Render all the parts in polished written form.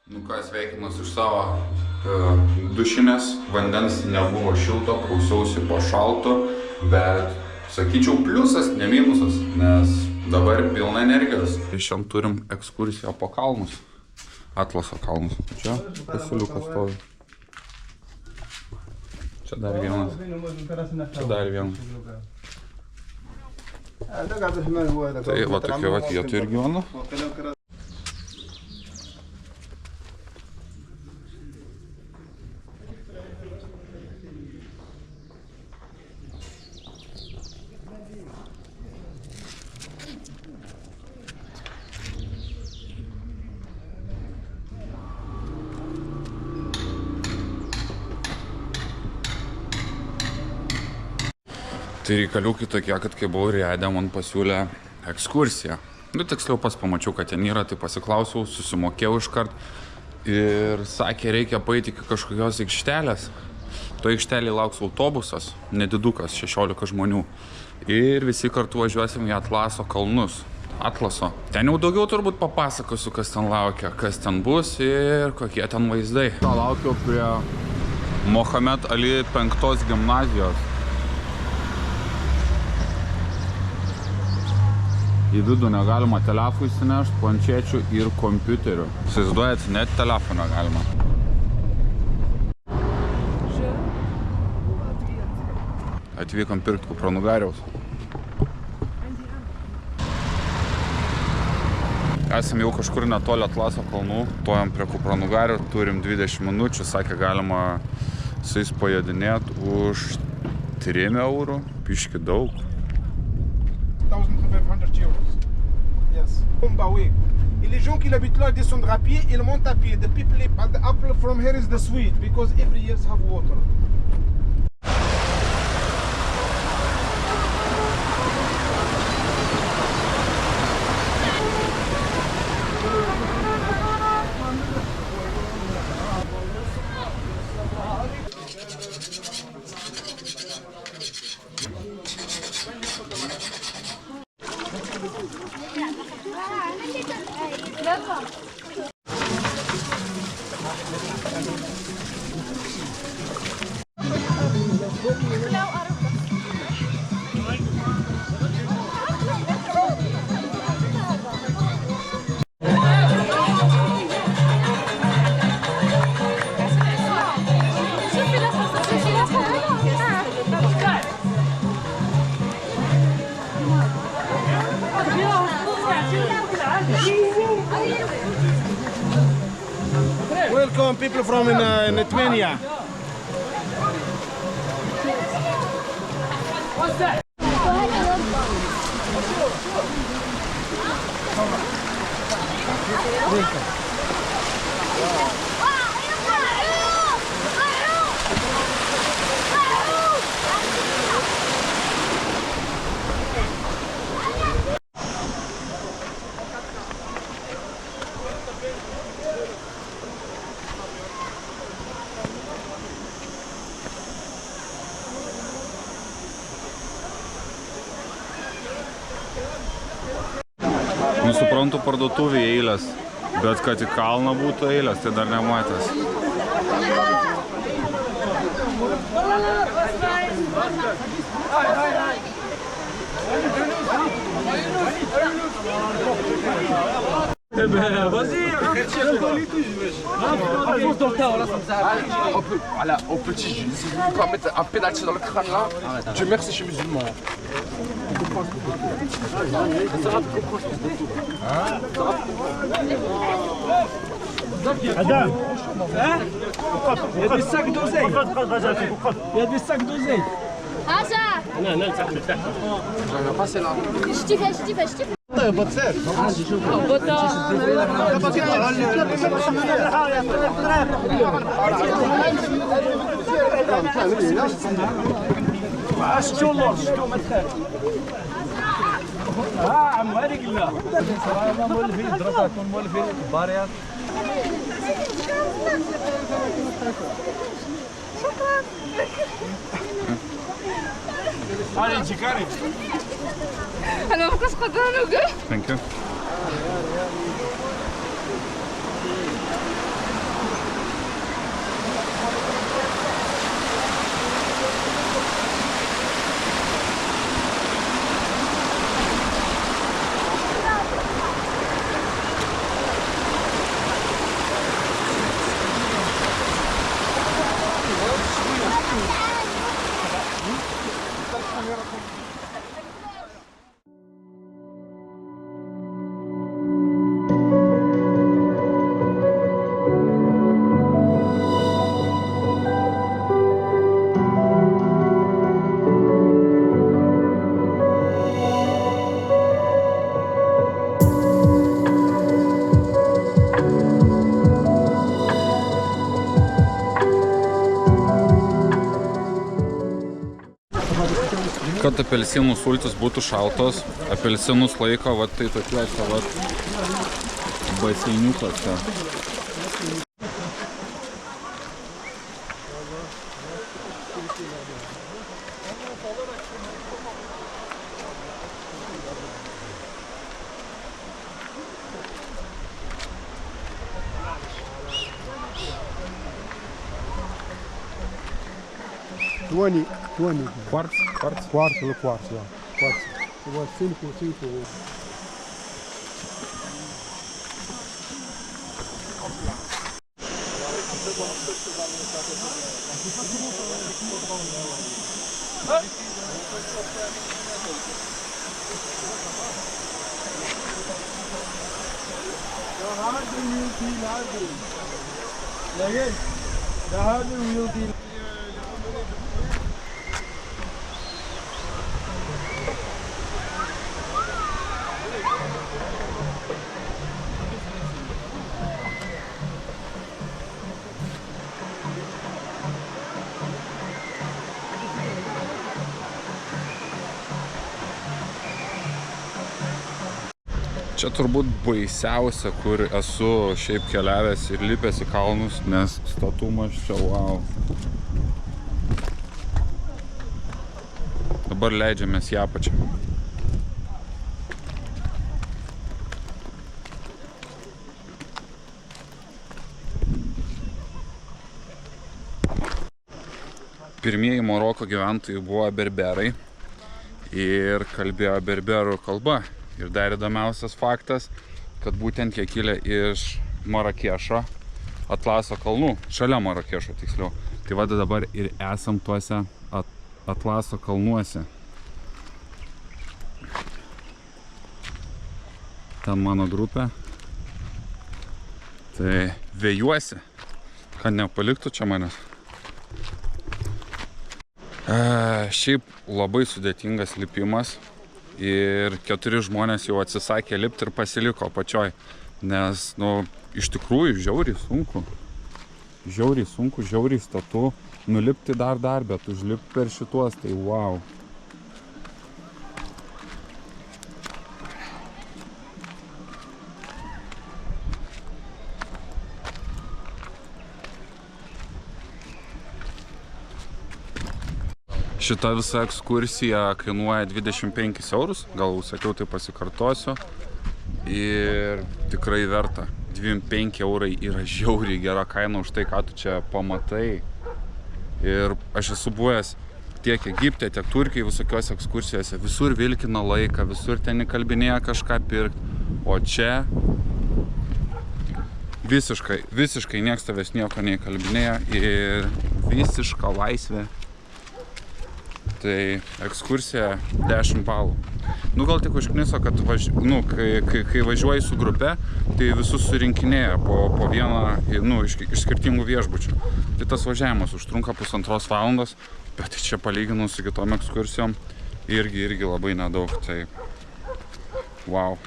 Nu ką, sveikinuos iš savo dušinės, vandens nebuvo šilto, prausiausi po šalto, bet sakyčiau pliusas, ne minusas, nes dabar pilna energijos. Šiandien turim ekskursiją po kalnus, Atlaso kalnus. Čia pasiliukas stovi. Čia dar vienas. Čia dar vienas. Tai va tokie va vietų ir gyvenu. Tai reikaliukai tokie, kad kai buvau Riade, man pasiūlė ekskursiją. Nu, tiksliau pas pamačiau, kad ten yra, tai pasiklausiau, susimokėjau iškart ir sakė, reikia paeiti iki kažkokios aikštelės. To aikštelėje lauks autobusas, nedidukas, 16 žmonių. Ir visi kartu važiuosim į Atlaso kalnus. Atlaso. Ten jau daugiau turbūt papasakosiu, kas ten laukia, kas ten bus ir kokie ten vaizdai. Laukiau prie Mohamed Ali 5 gimnazijos. Į vidų negalima telefų įsinešti, planšečių ir kompiuterių. Įsivaizduojat, net telefoną galima. Atvykom pirkti kupranugariaus. Esam jau kažkur netoli Atlaso kalnų, tojam prie kupranugarių, turim 20 minučių, sakė, galima su jais pajodinėti už 3 eurų, piški daug. 1500 euros. Yes. Bombaway. Et les gens qui habitent là descendent à pied, ils montent à pied. The people at the apple from here is the sweet because every year have water. Welcome people from Lithuania. What's that? Nu, suprantu, parduotuvė eilės, bet kad į kalną būtų eilės, tai dar nematęs. Au petit, si vous pouvez pas mettre un pénalty dans le crâne là, Dieu merci, je suis musulman. Adam, il y a des sacs d'oseille. Il y a des sacs d'oseille. Passez là. عم هذيك لا مولفين دراسات مولفين باريات شكرا هذه جيكاري انا ما كنقدر نوقف. Thank you. kad apelsinų sultis būtų šaltos, apelsinus laiko, va tai tokiuose, va, baseiniukuose. Twenty. Quarts? Quarto, yeah. Quarto. About 5. Čia turbūt baisiausia, kur esu šiaip keliavęs ir lipęs į kalnus, nes statumas čia, wow. Dabar leidžiamės į apačią. Pirmieji Maroko gyventojai buvo berberai ir kalbėjo berberų kalba. Ir dar įdomiausias faktas, kad būtent jie kilę iš Marakešo, Atlaso kalnų, šalia Marakešo tiksliau. Tai vada dabar ir esam tuose Atlaso kalnuose. Ten mano grupė. Tai vėjuosi, kad nepaliktų čia manęs. Šiaip labai sudėtingas lipimas. Ir 4 žmonės jau atsisakė lipti ir pasiliko apačioj, nes, iš tikrųjų žiauriai sunku, žiauriai statu, nulipti dar, bet užlipti per šituos, tai wow. Šita visa ekskursija kainuoja 25 eurus, gal sakiau, tai pasikartosiu. Ir tikrai verta. 25 eurai yra žiauriai gera kaina už tai, ką tu čia pamatai. Ir aš esu buvęs tiek Egipte, tiek Turkijai visokios ekskursijose. Visur vilkina laiką, visur ten įkalbinėja kažką pirkti. O čia visiškai nieks tavęs nieko neįkalbinėja ir visiška laisvė. Tai ekskursija 10 balų. Gal tik užkniso, kad kai važiuoji su grupe, tai visus surinkinėja po vieną iš skirtingų viešbučių. Tai tas važiavimas užtrunka 1,5 valandos, bet čia palyginus su kitom ekskursijom irgi labai nedaug. Tai wow.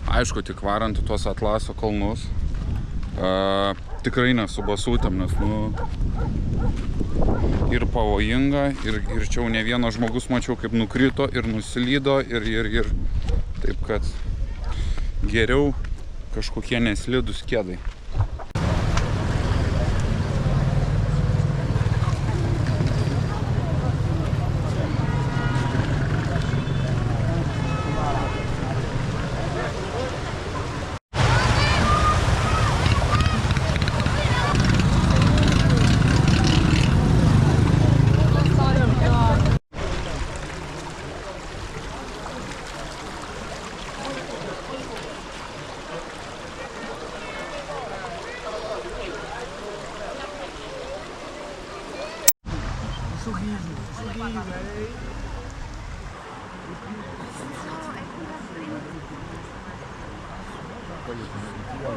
Aišku, tik varant į tuos Atlaso kalnus, tikrai nesu basūtėm, nes ir pavojinga, ir čia jau ne vienas žmogus mačiau, kaip nukrito ir nusilydo, ir taip, kad geriau kažkokie neslidūs kedai.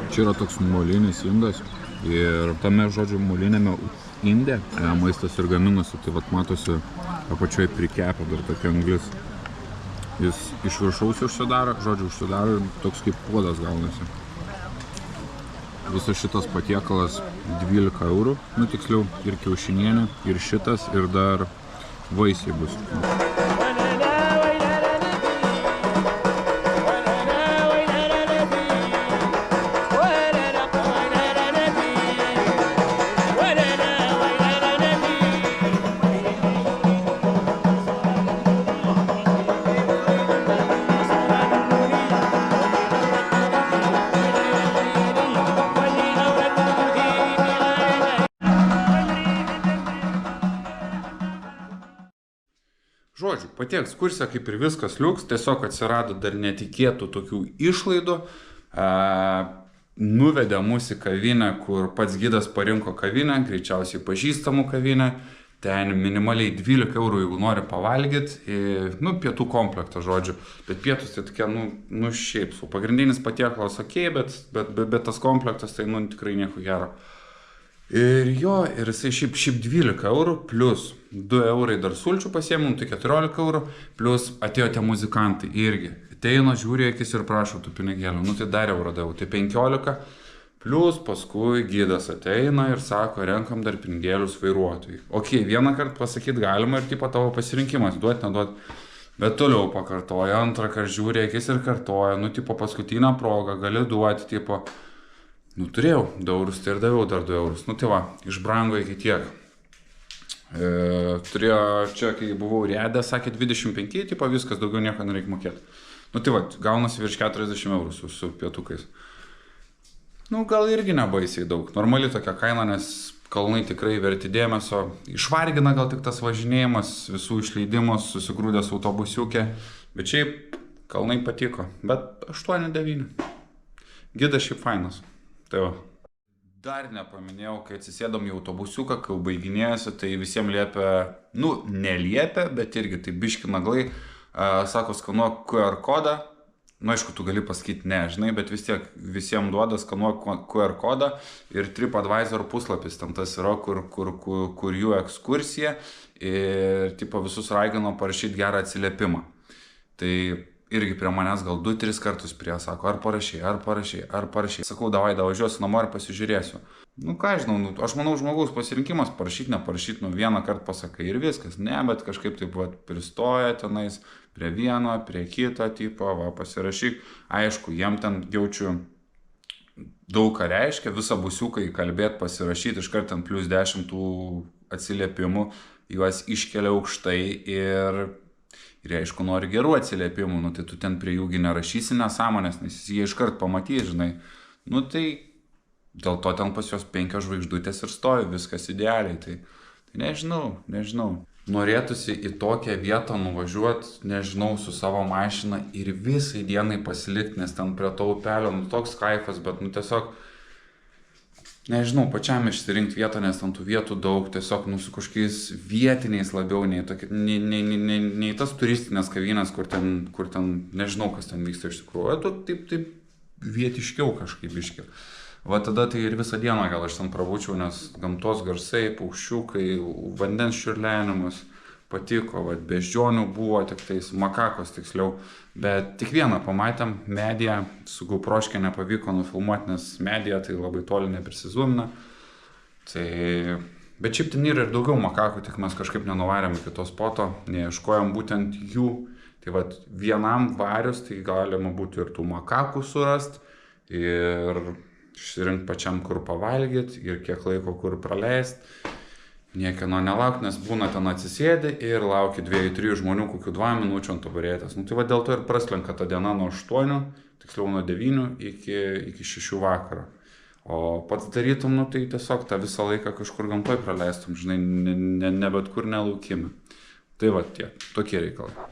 Čia yra toks molinis indas ir tame, žodžiu, molinėme inde maistas ir gaminasi, tai vat matosi apačioje prikepę dar tokia anglis. Jis iš viršaus užsidaro ir toks kaip puodas gaunasi. Visas šitas patiekalas 12 eurų, tiksliau, ir kiaušinienė, ir šitas, ir dar vaisiai bus. Žodžiu, pati ekskursija kaip ir viskas liuks, tiesiog atsirado dar netikėtų tokių išlaidų. Nuvedė mus į kavinę, kur pats gidas parinko kavinę, greičiausiai pažįstamų kavinę. Ten minimaliai 12 eurų, jeigu nori pavalgyti, nu, pietų komplektą, žodžiu. Bet pietus tai tokie, nu šiaip, su pagrindinis patiekalas okei, bet tas komplektas tai, nu, tikrai nieko gero. Ir jisai šiaip 12 eurų, plus 2 eurai dar sulčių pasiėmėm, tai 14 eurų, plus atėjo tie muzikantai irgi. Ateina, žiūri akis ir prašo tų pinigėlių, nu tai dar eurą davau, tai 15, plus paskui gidas ateina ir sako, renkam dar pinigėlius vairuotojai. Ok, vieną kartą pasakyti galima ir tipo tavo pasirinkimas, duot, neduot, bet toliau pakartoja, antrą kartą žiūri akis ir kartoja, nu tipo paskutinę progą gali duoti, tipo... Nu, turėjau 2 eurus, tai ir daviau dar 2 eurus. Nu, tai va, išbrango iki tiek. Turėjo čia, kai buvau riedė, sakė 25, tipo viskas, daugiau nieko nereikia mokėti. Nu, tai va, gaunasi virš 40 eurų su pietukais. Nu, gal irgi nebaisiai daug. Normali tokia kaina, nes kalnai tikrai verti dėmesio. Išvargina gal tik tas važinėjimas, visų išleidimus, susigrūdęs autobusiukė. Bet šiaip kalnai patiko. Bet 8-9. Gidas šiaip fainas. Tai va. Dar nepaminėjau, kai atsisėdom į autobusiuką, kai baiginėjasi, tai visiems liepia, nu, neliepia, bet irgi tai biški naglai, sako, skanuok QR kodą. Nu, aišku, tu gali pasakyti ne, žinai, bet vis tiek visiems duoda skanuok QR kodą ir TripAdvisor puslapis, ten tas yra, kur jų ekskursija ir tipo visus ragino parašyti gerą atsiliepimą. Tai irgi prie manęs gal 2-3 kartus prie sako, ar parašai. Sakau, davai, važiuosiu namo ir pasižiūrėsiu. Nu, ką žinau, nu, aš manau, žmogaus pasirinkimas parašyti, neparašyti, nu, vieną kartą pasakai ir viskas. Ne, bet kažkaip taip pat pristoja tenais prie vieno, prie kito tipo, va, pasirašyk. Aišku, jiem ten jaučiu daug ką reiškia, visą busiuką įkalbėti, pasirašyti, iškart ten plus 10 tų atsiliepimų, juos iškelia aukštai ir aišku, nori gerų atsiliepimų, nu tai tu ten prie jųgi nerašysi nesąmonės, nes jie iškart pamatys, žinai. Nu tai dėl to ten pas jos 5 žvaigždutės ir stovi, viskas idealiai, tai nežinau. Norėtųsi į tokią vietą nuvažiuoti, nežinau, su savo mašina ir visai dienai pasilikti, nes ten prie to upelio, nu toks kaifas, bet nu tiesiog, nežinau, pačiam išsirinkti vietą, nes ten tų vietų daug, tiesiog nu su kažkokiais vietiniais labiau, nei tas turistinės kavinės, kur ten, nežinau, kas ten vyksta iš tikrųjų, taip vietiškiau kažkaip iškiau. Va tada tai ir visą dieną gal aš ten prabūčiau, nes gamtos garsai, paukščiukai, vandens čiurlenimas patiko, va, beždžionių buvo, tik tais makakos tiksliau, bet tik vieną pamatėm, mediją, su GoProške nepavyko nufilmuoti, nes medija tai labai toli neprisizumina. Tai... Bet šiaip ten yra ir daugiau makakų, tik mes kažkaip nenuvarėm iki to spoto, neieškojom būtent jų. Tai va, vienam varius, tai galima būtų ir tų makakų surast, ir išsirinkti pačiam, kur pavalgyti, ir kiek laiko kur praleisti. Niekieno nelauk, nes būna ten atsisėdi ir lauki 2-3 žmonių, kokių 2 minučių ant taburetės. Nu tai va dėl to ir praslenka ta diena nuo 8, tiksliau nuo 9 iki 6 vakaro. O pats darytum, nu tai tiesiog tą visą laiką kažkur gamtoj praleistum, žinai, ne bet kur nelaukime. Tai va tie, tokie reikalai.